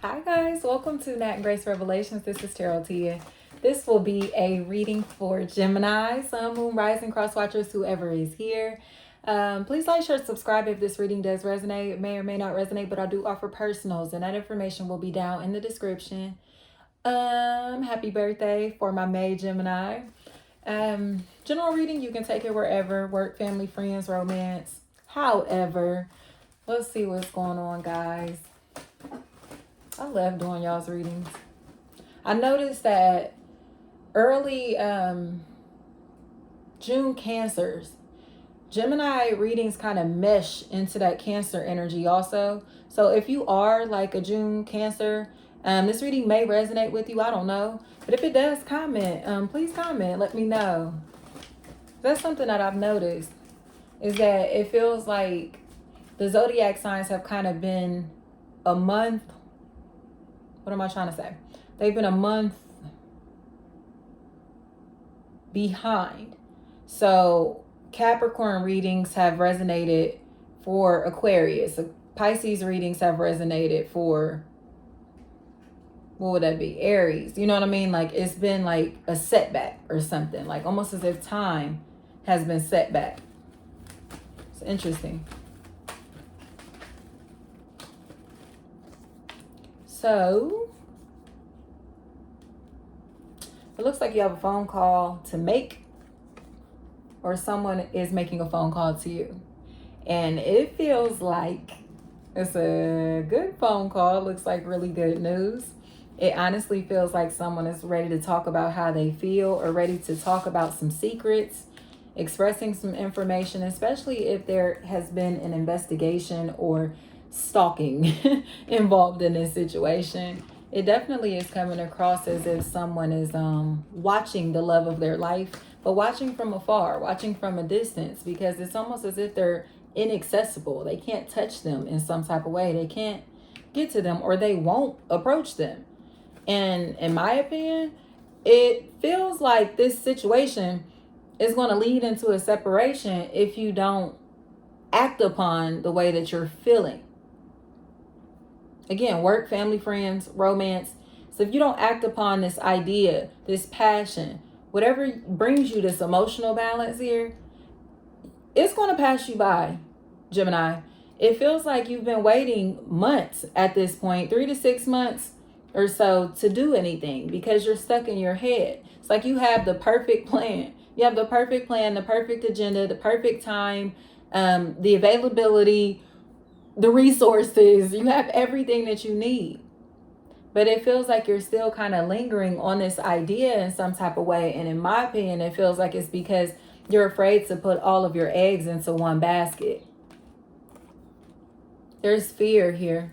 Hi guys, welcome to Nat and Grace Revelations. This is Tarot Tia. This will be a reading for Gemini, Sun, Moon, Rising, Cross Watchers, whoever is here. Please like, share, subscribe if this reading does resonate. It may or may not resonate, but I do offer personals, and that information will be down in the description. Happy birthday for my May Gemini. General reading, you can take it wherever, work, family, friends, romance. However, let's see what's going on, guys. I love doing y'all's readings. I noticed that early June Cancers, Gemini readings kind of mesh into that Cancer energy also. So if you are like a June Cancer, this reading may resonate with you. I don't know. But if it does, comment. Please comment. Let me know. That's something that I've noticed, is that it feels like the zodiac signs have kind of been a month. What am I trying to say? They've been a month behind. So Capricorn readings have resonated for Aquarius. Pisces readings have resonated for, what would that be? Aries. You know what I mean? Like it's been like a setback or something. Like almost as if time has been set back. It's interesting. So it looks like you have a phone call to make, or someone is making a phone call to you. And it feels like it's a good phone call. It looks like really good news. It honestly feels like someone is ready to talk about how they feel, or ready to talk about some secrets, expressing some information, especially if there has been an investigation or stalking involved in this situation. It definitely is coming across as if someone is watching the love of their life, but watching from afar, watching from a distance, because it's almost as if they're inaccessible. They can't touch them in some type of way. They can't get to them, or they won't approach them. And in my opinion, it feels like this situation is going to lead into a separation if you don't act upon the way that you're feeling. Again, work, family, friends, romance. So if you don't act upon this idea, this passion, whatever brings you this emotional balance here, it's going to pass you by, Gemini. It feels like you've been waiting months at this point, 3 to 6 months or so, to do anything, because you're stuck in your head. It's like you have the perfect plan. You have the perfect plan, the perfect agenda, the perfect time, the availability, the resources. You have everything that you need. But it feels like you're still kind of lingering on this idea in some type of way. And in my opinion, it feels like it's because you're afraid to put all of your eggs into one basket. There's fear here.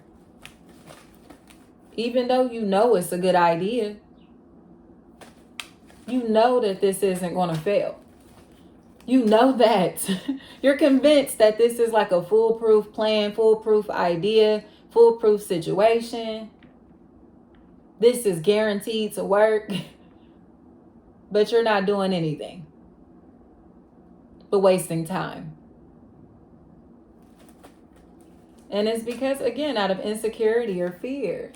Even though you know it's a good idea, you know that this isn't going to fail. You know that. You're convinced that this is like a foolproof plan, foolproof idea, foolproof situation. This is guaranteed to work. But you're not doing anything but wasting time. And it's because, again, out of insecurity or fear.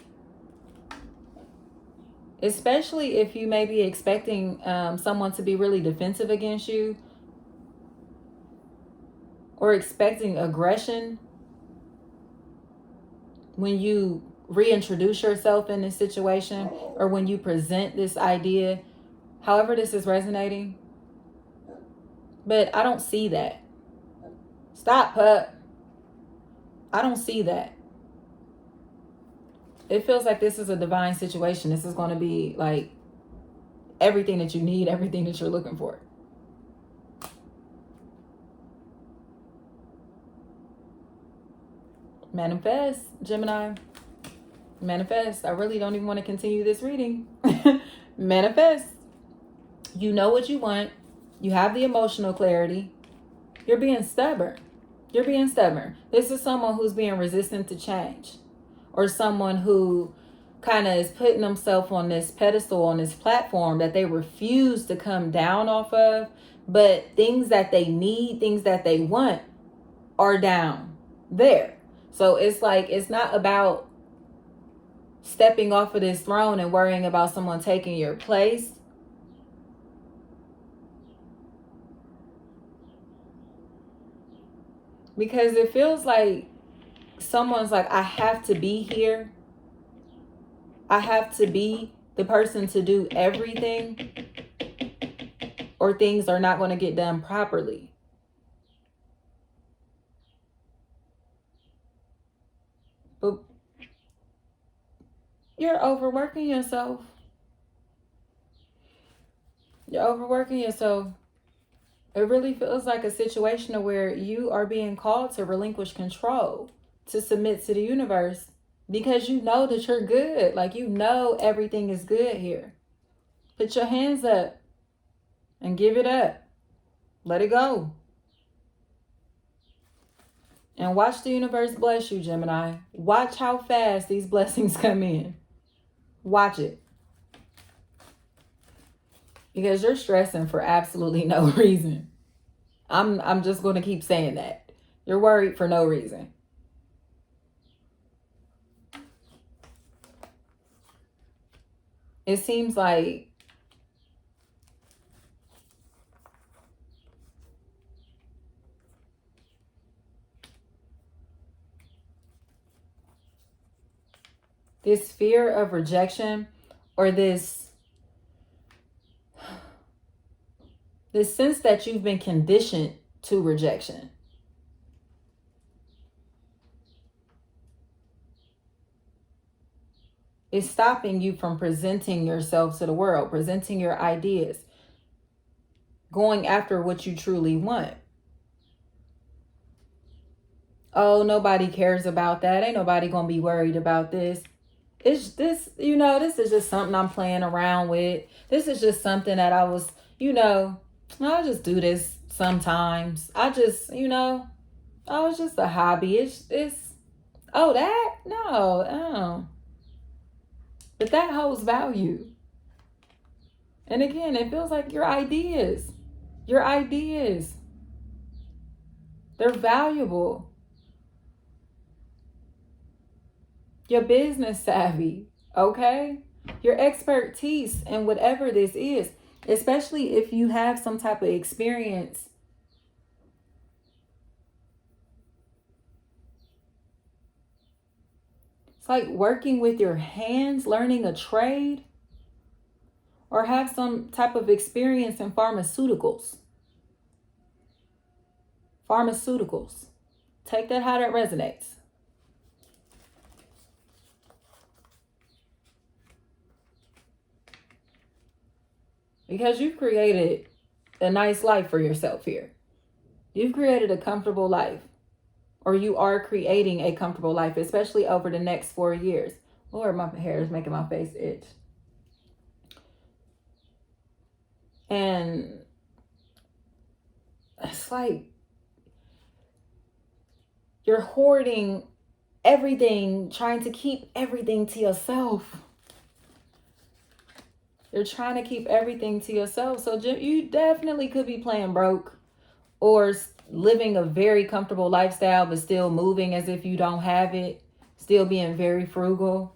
Especially if you may be expecting someone to be really defensive against you, or expecting aggression when you reintroduce yourself in this situation, or when you present this idea, however this is resonating. But I don't see that. Stop, pup. I don't see that. It feels like this is a divine situation. This is going to be like everything that you need, everything that you're looking for. Manifest, Gemini. Manifest. I really don't even want to continue this reading. Manifest. You know what you want. You have the emotional clarity. You're being stubborn. You're being stubborn. This is someone who's being resistant to change, or someone who kind of is putting themselves on this pedestal, on this platform that they refuse to come down off of. But things that they need, things that they want are down there. So it's like, it's not about stepping off of this throne and worrying about someone taking your place. Because it feels like someone's like, I have to be here. I have to be the person to do everything, or things are not going to get done properly. But you're overworking yourself. You're overworking yourself. It really feels like a situation where you are being called to relinquish control, to submit to the universe, because you know that you're good. Like, you know everything is good here. Put your hands up and give it up. Let it go. And watch the universe bless you, Gemini. Watch how fast these blessings come in. Watch it. Because you're stressing for absolutely no reason. I'm just going to keep saying that. You're worried for no reason. It seems like this fear of rejection, or this sense that you've been conditioned to rejection. Is stopping you from presenting yourself to the world, presenting your ideas, going after what you truly want. Oh, nobody cares about that. Ain't nobody gonna be worried about this. It's this, this is just something I'm playing around with. This is just something that I was, I'll just do this sometimes. I just, oh, it's just a hobby. It's oh, that? No, oh. But that holds value. And again, it feels like your ideas, they're valuable. Your business savvy, okay? Your expertise in whatever this is, especially if you have some type of experience. It's like working with your hands, learning a trade, or have some type of experience in pharmaceuticals. Pharmaceuticals. Take that how that resonates. Because you've created a nice life for yourself here. You've created a comfortable life. Or you are creating a comfortable life, especially over the next 4 years. Lord, my hair is making my face itch. And it's like you're hoarding everything, trying to keep everything to yourself. You're trying to keep everything to yourself. So you definitely could be playing broke, or living a very comfortable lifestyle, but still moving as if you don't have it, still being very frugal.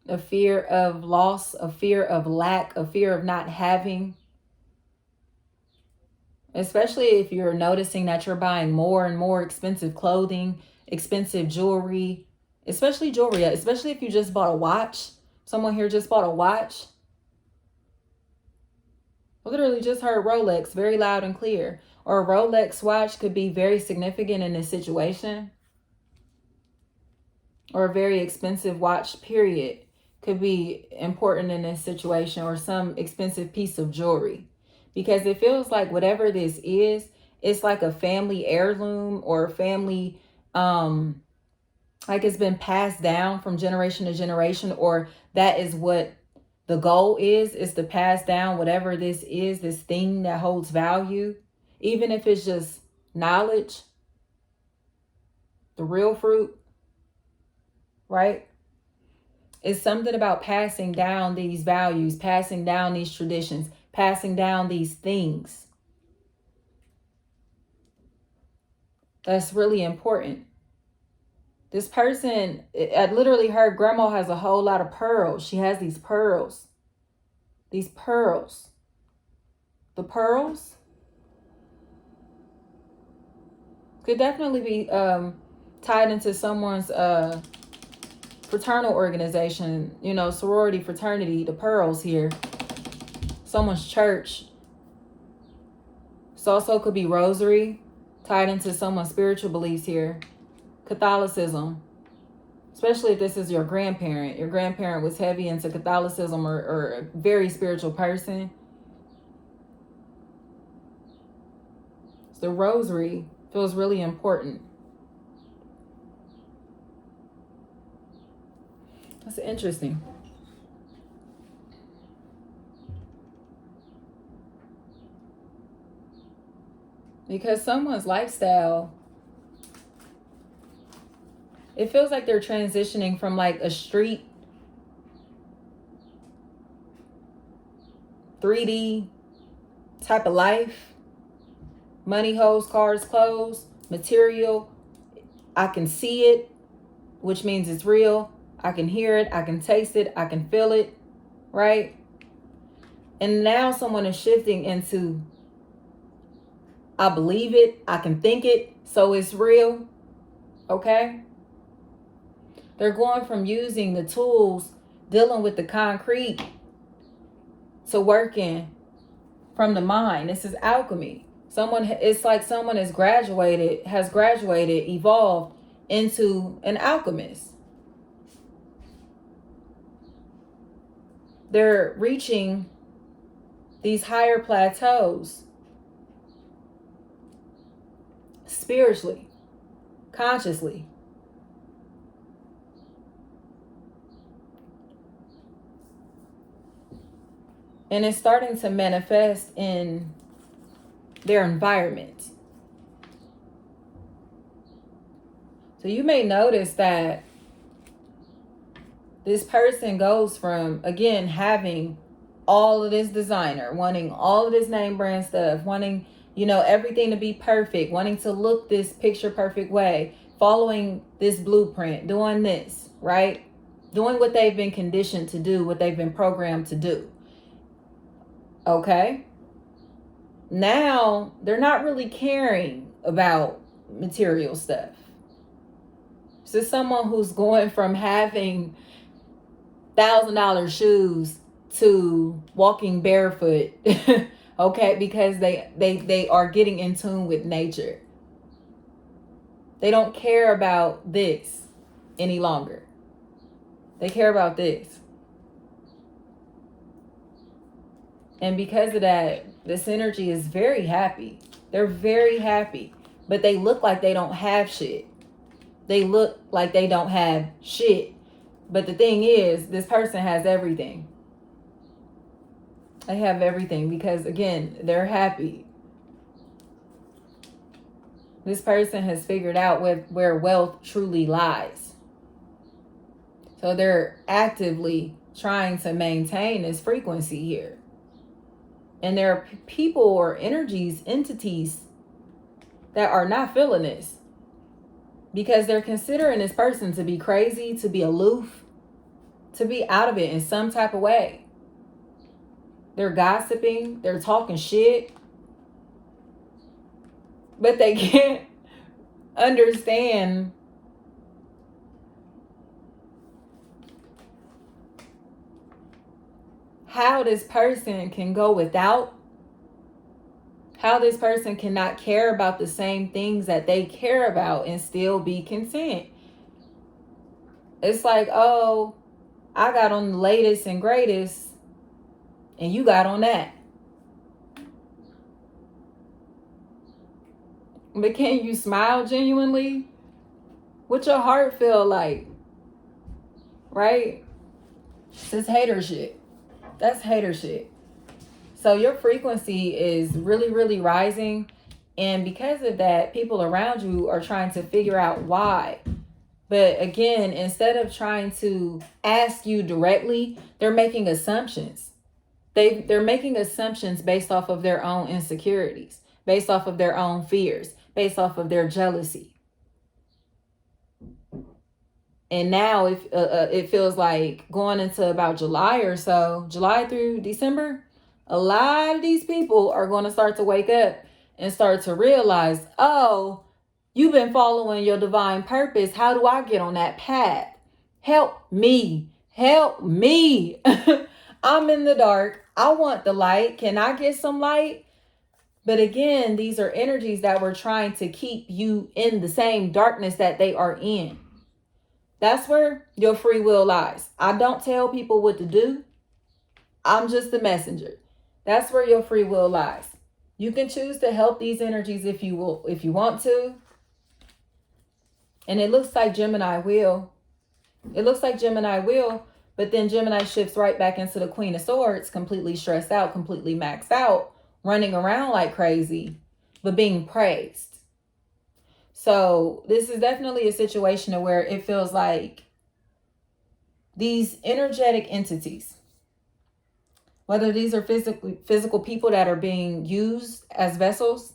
A fear of loss, a fear of lack, a fear of not having. Especially if you're noticing that you're buying more and more expensive clothing, expensive jewelry, especially if you just bought a watch. Someone here just bought a watch. I literally just heard Rolex very loud and clear. Or a Rolex watch could be very significant in this situation. Or a very expensive watch, period, could be important in this situation. Or some expensive piece of jewelry. Because it feels like whatever this is, it's like a family heirloom, or a family, like it's been passed down from generation to generation, or that is what the goal is to pass down whatever this is, this thing that holds value, even if it's just knowledge, the real fruit, right? It's something about passing down these values, passing down these traditions, passing down these things. That's really important. This person, I literally heard grandma has a whole lot of pearls. She has these pearls. These pearls. The pearls could definitely be tied into someone's fraternal organization, you know, sorority, fraternity, the pearls here. Someone's church. This also could be rosary, tied into someone's spiritual beliefs here. Catholicism, especially if this is your grandparent. Your grandparent was heavy into Catholicism or a very spiritual person. So the rosary feels really important. That's interesting. Because someone's lifestyle, it feels like they're transitioning from like a street 3D type of life. Money, hoes, cars, clothes, material. I can see it, which means it's real. I can hear it. I can taste it. I can feel it. Right? And now someone is shifting into, I believe it. I can think it. So it's real. Okay? They're going from using the tools, dealing with the concrete, to working from the mind. This is alchemy. It's like someone has graduated, evolved into an alchemist. They're reaching these higher plateaus spiritually, consciously. And it's starting to manifest in their environment. So you may notice that this person goes from, again, having all of this designer, wanting all of this name brand stuff, wanting, you know, everything to be perfect, wanting to look this picture perfect way, following this blueprint, doing this, right? Doing what they've been conditioned to do, what they've been programmed to do. Okay? Now, they're not really caring about material stuff. So someone who's going from having $1,000 shoes to walking barefoot, okay, because they are getting in tune with nature. They don't care about this any longer. They care about this. And because of that, this energy is very happy. They're very happy. But they look like they don't have shit. They look like they don't have shit. But the thing is, this person has everything. They have everything because, again, they're happy. This person has figured out where wealth truly lies. So they're actively trying to maintain this frequency here. And there are people or energies, entities that are not feeling this. Because they're considering this person to be crazy, to be aloof, to be out of it in some type of way. They're gossiping, they're talking shit. But they can't understand how this person can go without, how this person cannot care about the same things that they care about and still be content. It's like, oh, I got on the latest and greatest and you got on that. But can you smile genuinely? What your heart feel like? Right? This hater shit. That's hater shit. So your frequency is really, really rising. And because of that, people around you are trying to figure out why. But again, instead of trying to ask you directly, they're making assumptions. They're making assumptions based off of their own insecurities, based off of their own fears, based off of their jealousy. And now if it feels like going into about July or so, July through December, a lot of these people are going to start to wake up and start to realize, oh, you've been following your divine purpose. How do I get on that path? Help me. Help me. I'm in the dark. I want the light. Can I get some light? But again, these are energies that were trying to keep you in the same darkness that they are in. That's where your free will lies. I don't tell people what to do. I'm just the messenger. That's where your free will lies. You can choose to help these energies if you want to. And it looks like Gemini will. It looks like Gemini will, but then Gemini shifts right back into the Queen of Swords, completely stressed out, completely maxed out, running around like crazy, but being praised. So this is definitely a situation where it feels like these energetic entities, whether these are physical people that are being used as vessels,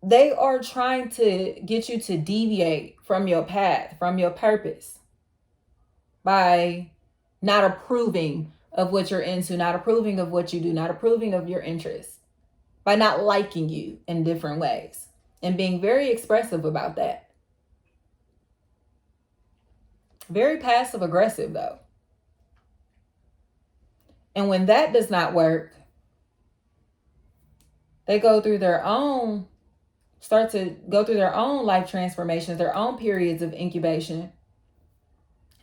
they are trying to get you to deviate from your path, from your purpose, by not approving of what you're into, not approving of what you do, not approving of your interests, by not liking you in different ways and being very expressive about that. Very passive aggressive though. And when that does not work, they start to go through their own life transformations, their own periods of incubation.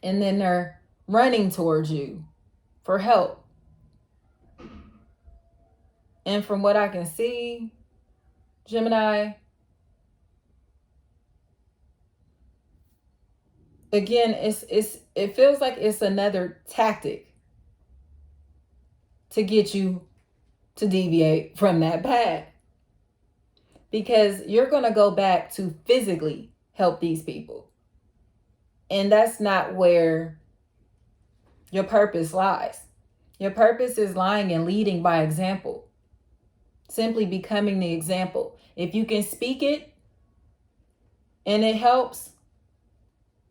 And then they're running towards you for help. And from what I can see, Gemini, again, it feels like it's another tactic to get you to deviate from that path. Because you're going to go back to physically help these people. And that's not where your purpose lies. Your purpose is lying and leading by example. Simply becoming the example. If you can speak it and it helps,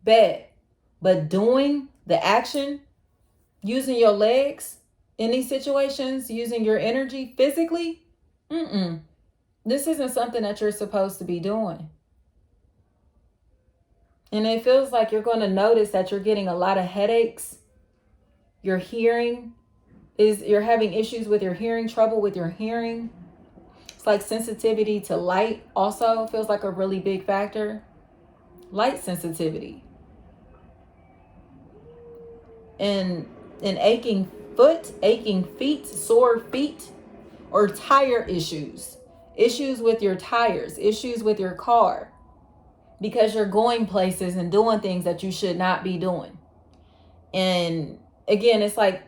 bet. But doing the action, using your legs in these situations, using your energy physically, this isn't something that you're supposed to be doing. And it feels like you're going to notice that you're getting a lot of headaches. Your hearing you're having issues with your hearing, trouble with your hearing. It's like sensitivity to light also feels like a really big factor. Light sensitivity. And an aching foot, aching feet, sore feet, or tire issues. Issues with your tires, issues with your car. Because you're going places and doing things that you should not be doing. And again, it's like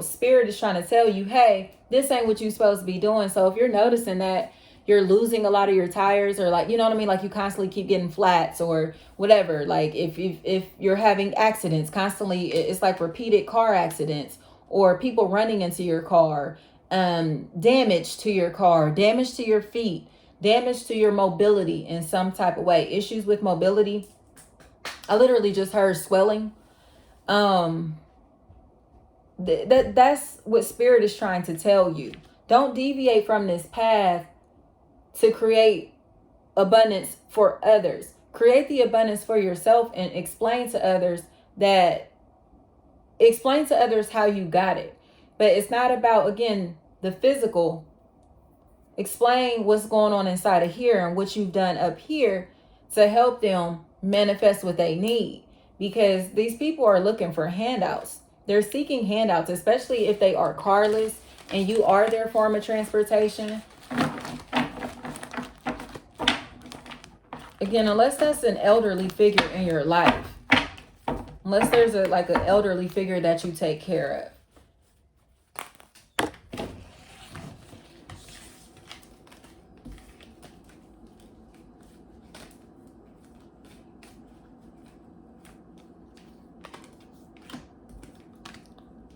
Spirit is trying to tell you, hey, this ain't what you're supposed to be doing. So if you're noticing that you're losing a lot of your tires, or like, you know what I mean? Like you constantly keep getting flats or whatever. Like if you're having accidents constantly, it's like repeated car accidents or people running into your car, damage to your car, damage to your feet, damage to your mobility in some type of way. Issues with mobility. I literally just heard swelling. That's what Spirit is trying to tell you. Don't deviate from this path to create abundance for others. Create the abundance for yourself and explain to others how you got it. But it's not about, again, the physical. Explain what's going on inside of here and what you've done up here to help them manifest what they need. Because these people are looking for handouts. They're seeking handouts, especially if they are carless and you are their form of transportation. Again, unless that's an elderly figure in your life. Unless there's an elderly figure that you take care of.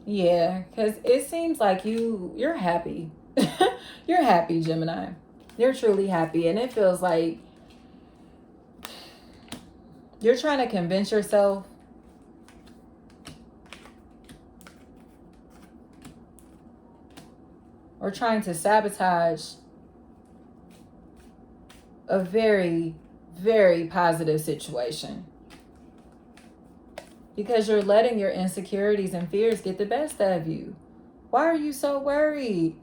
Yeah, because it seems like you're happy. You're happy, Gemini. You're truly happy. And it feels like You're trying to convince yourself or trying to sabotage a very, very positive situation. Because you're letting your insecurities and fears get the best of you. Why are you so worried?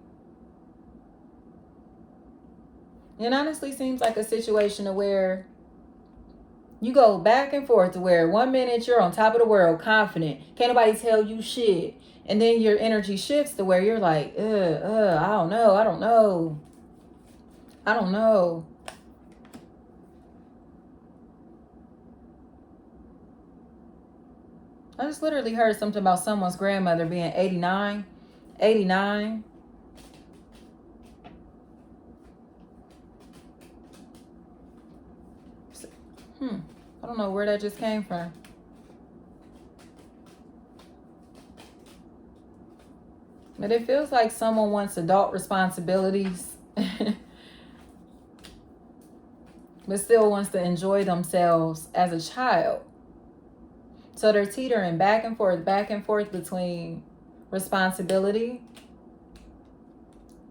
It honestly seems like a situation where you go back and forth to where 1 minute you're on top of the world, confident, can't nobody tell you shit. And then your energy shifts to where you're like, I don't know. I just literally heard something about someone's grandmother being 89. I don't know where that just came from. But it feels like someone wants adult responsibilities but still wants to enjoy themselves as a child. So they're teetering back and forth between responsibility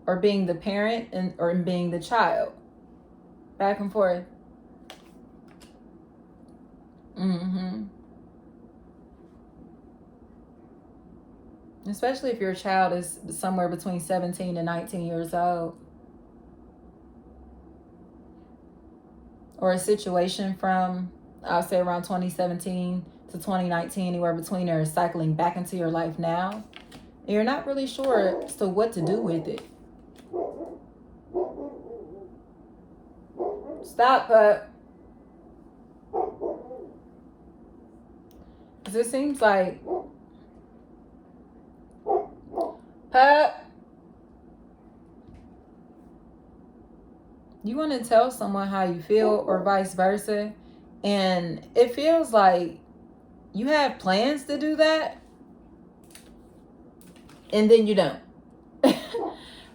or being the parent or being the child. Back and forth. Especially if your child is somewhere between 17 and 19 years old. Or a situation from, I'll say around 2017 to 2019, anywhere between there, is cycling back into your life now. And you're not really sure as to what to do with it. Stop, pup. Because it seems like, pup, you want to tell someone how you feel or vice versa, and it feels like you have plans to do that, and then you don't.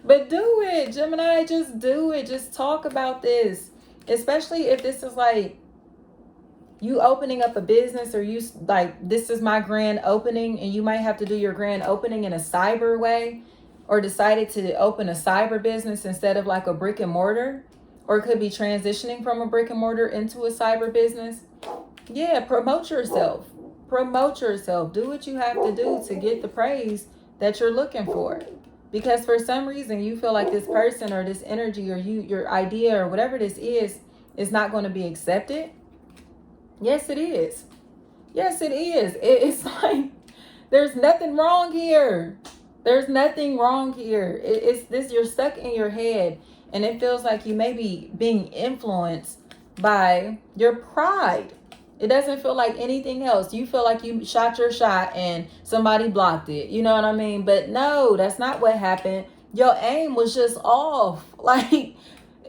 But do it, Gemini. Just do it. Just talk about this. Especially if this is like you opening up a business, or you like, this is my grand opening, and you might have to do your grand opening in a cyber way, or decided to open a cyber business instead of like a brick and mortar, or it could be transitioning from a brick and mortar into a cyber business. Yeah, promote yourself. Promote yourself. Do what you have to do to get the praise that you're looking for. Because for some reason you feel like this person or this energy or your idea or whatever this is not going to be accepted. Yes, it is. Yes, it is. It's like there's nothing wrong here. There's nothing wrong here. It's this, you're stuck in your head, and it feels like you may be being influenced by your pride. It doesn't feel like anything else. You feel like you shot your shot and somebody blocked it. You know what I mean? But no, that's not what happened. Your aim was just off. Like,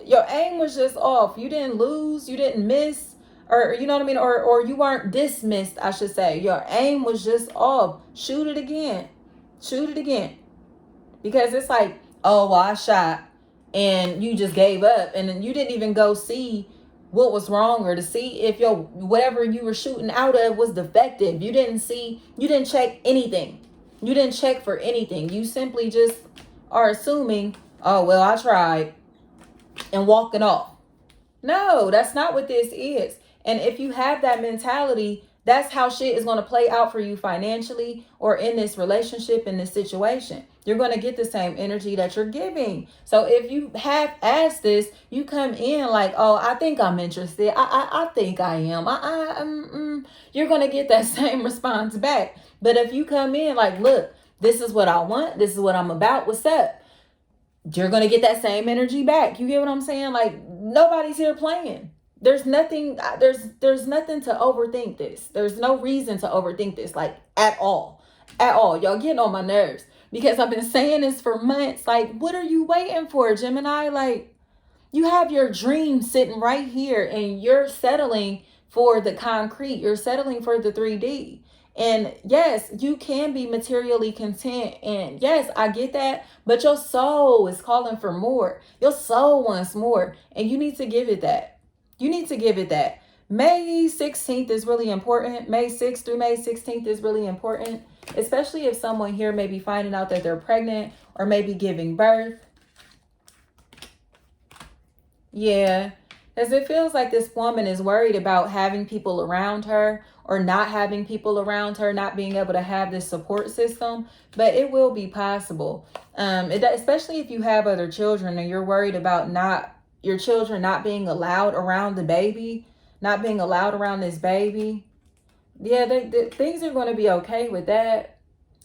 your aim was just off. You didn't lose. You didn't miss. Or, you know what I mean? Or you weren't dismissed, I should say. Your aim was just off. Shoot it again. Shoot it again. Because it's like, oh, well, I shot and you just gave up. And then you didn't even go see what was wrong, or to see if your whatever you were shooting out of was defective. You didn't check anything. You didn't check for anything. You simply just are assuming, oh, well, I tried, and walking off. No, that's not what this is. And if you have that mentality, that's how shit is going to play out for you financially, or in this relationship, in this situation. You're going to get the same energy that you're giving. So if you have asked this, you come in like, oh, I think I'm interested. I think I am. You're going to get that same response back. But if you come in like, look, this is what I want. This is what I'm about. What's up? You're going to get that same energy back. You get what I'm saying? Like, nobody's here playing. There's nothing to overthink this. There's no reason to overthink this, like, at all. At all. Y'all getting on my nerves. Because I've been saying this for months. Like, what are you waiting for, Gemini? Like, you have your dream sitting right here, and you're settling for the concrete. You're settling for the 3D. And yes, you can be materially content. And yes, I get that. But your soul is calling for more. Your soul wants more. And you need to give it that. You need to give it that. May 16th is really important. May 6th through May 16th is really important, especially if someone here may be finding out that they're pregnant or maybe giving birth. Yeah, as it feels like this woman is worried about having people around her or not having people around her, not being able to have this support system, but it will be possible. Especially if you have other children and you're worried about your children not being allowed around the baby, not being allowed around this baby. Yeah, things are going to be okay with that.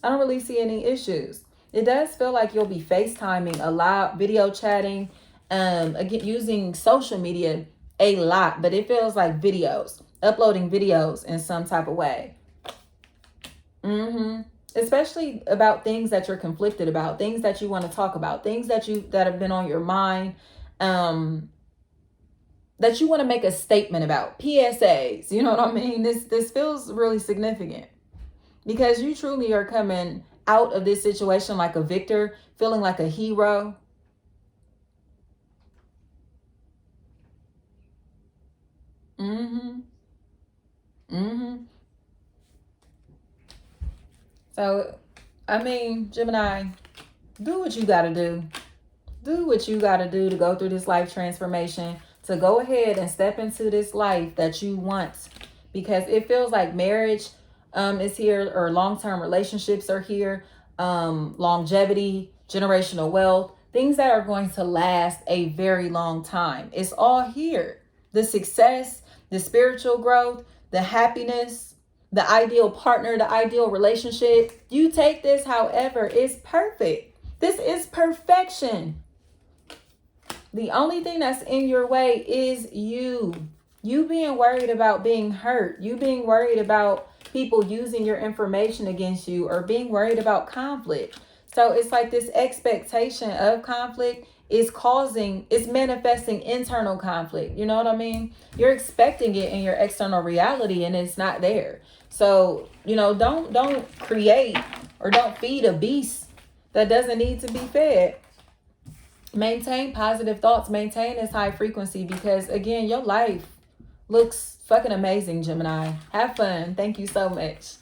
I don't really see any issues. It does feel like you'll be FaceTiming a lot, video chatting, again, using social media a lot, but it feels like videos, uploading videos in some type of way. Especially about things that you're conflicted about, things that you want to talk about, things that have been on your mind, that you want to make a statement about, PSAs. You know what I mean? This feels really significant because you truly are coming out of this situation like a victor, feeling like a hero. So, I mean, Gemini, do what you got to do. Do what you got to do to go through this life transformation, to go ahead and step into this life that you want, because it feels like marriage is here, or long-term relationships are here, longevity, generational wealth, things that are going to last a very long time. It's all here. The success, the spiritual growth, the happiness, the ideal partner, the ideal relationship. You take this, however, it's perfect. This is perfection. The only thing that's in your way is you. You being worried about being hurt. You being worried about people using your information against you, or being worried about conflict. So it's like this expectation of conflict is manifesting internal conflict. You know what I mean? You're expecting it in your external reality and it's not there. So, don't create or don't feed a beast that doesn't need to be fed. Maintain positive thoughts, maintain this high frequency, because again, your life looks fucking amazing, Gemini. Have fun. Thank you so much.